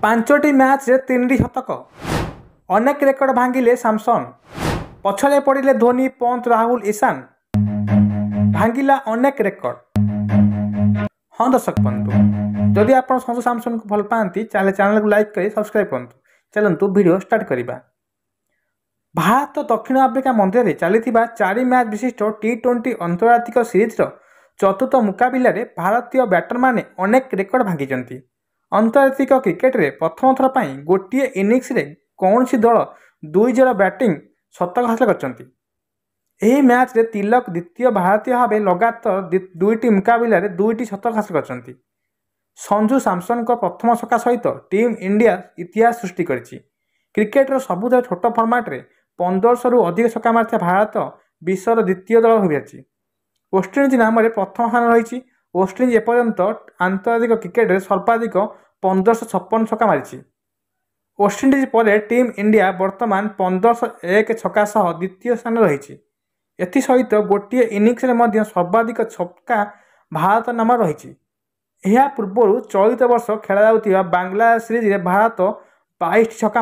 ପାଞ୍ଚଟି ମ୍ୟାଚ୍ରେ 3ଟି ଶତକ, ଅନେକ ରେକର୍ଡ ଭାଙ୍ଗିଲେ ସାମସନ୍। ପଛରେ ପଡ଼ିଲେ ଧୋନି, ପନ୍ତ, ରାହୁଲ, ଇଶାନ। ଭାଙ୍ଗିଲା ଅନେକ ରେକର୍ଡ। ହଁ ଦର୍ଶକ ବନ୍ଧୁ, ଯଦି ଆପଣ ସଞ୍ଜୁ ସାମସନ୍କୁ ଭଲ ପାଆନ୍ତି ତାହେଲେ ଚ୍ୟାନେଲକୁ ଲାଇକ୍ କରି ସବସ୍କ୍ରାଇବ୍ କରନ୍ତୁ। ଚାଲନ୍ତୁ ଭିଡ଼ିଓ ଷ୍ଟାର୍ଟ କରିବା। ଭାରତ ଦକ୍ଷିଣ ଆଫ୍ରିକା ମଧ୍ୟରେ ଚାଲିଥିବା 4 ମ୍ୟାଚ୍ ବିଶିଷ୍ଟ ଟି20 ଆନ୍ତର୍ଜାତିକ ସିରିଜ୍ର ଚତୁର୍ଥ ମୁକାବିଲାରେ ଭାରତୀୟ ବ୍ୟାଟରମାନେ ଅନେକ ରେକର୍ଡ ଭାଙ୍ଗିଛନ୍ତି। ଆନ୍ତର୍ଜାତିକ କ୍ରିକେଟରେ ପ୍ରଥମ ଥର ପାଇଁ ଗୋଟିଏ ଇନିଂସରେ କୌଣସି ଦଳ 2 ଜୋଡ଼ ବ୍ୟାଟିଂ ଶତକ ହାସଲ କରିଛନ୍ତି। ଏହି ମ୍ୟାଚ୍ରେ ତିଲକ ଦ୍ୱିତୀୟ ଭାରତୀୟ ଭାବେ ଲଗାତାର 2ଟି ମୁକାବିଲାରେ 2ଟି ଶତକ ହାସଲ କରିଛନ୍ତି। ସଞ୍ଜୁ ସାମସନ୍ଙ୍କ ପ୍ରଥମ ଛକା ସହିତ ଟିମ୍ ଇଣ୍ଡିଆ ଇତିହାସ ସୃଷ୍ଟି କରିଛି। କ୍ରିକେଟର ସବୁଠାରୁ ଛୋଟ ଫର୍ମାଟରେ 1500ରୁ ଅଧିକ ଛକା ମାରିଥିବା ଭାରତ ବିଶ୍ୱର ଦ୍ୱିତୀୟ ଦଳ ହୋଇପାରିଛି। ୱେଷ୍ଟଇଣ୍ଡିଜ ନାମରେ ପ୍ରଥମ ସ୍ଥାନ ରହିଛି। ୱେଷ୍ଟଇଣ୍ଡିଜ ଏପର୍ଯ୍ୟନ୍ତ ଆନ୍ତର୍ଜାତିକ କ୍ରିକେଟରେ ସର୍ବାଧିକ 1556 ଛକା ମାରିଛି। ୱେଷ୍ଟଇଣ୍ଡିଜ ପରେ ଟିମ୍ ଇଣ୍ଡିଆ ବର୍ତ୍ତମାନ 1501 ଛକା ସହ ଦ୍ୱିତୀୟ ସ୍ଥାନରେ ରହିଛି। ଏଥିସହିତ ଗୋଟିଏ ଇନିଂସରେ ମଧ୍ୟ ସର୍ବାଧିକ ଛକା ଭାରତ ନାମରେ ରହିଛି। ଏହା ପୂର୍ବରୁ ଚଳିତ ବର୍ଷ ଖେଳାଯାଉଥିବା ବାଂଲାଦେଶ ସିରିଜରେ ଭାରତ 22ଟି ଛକା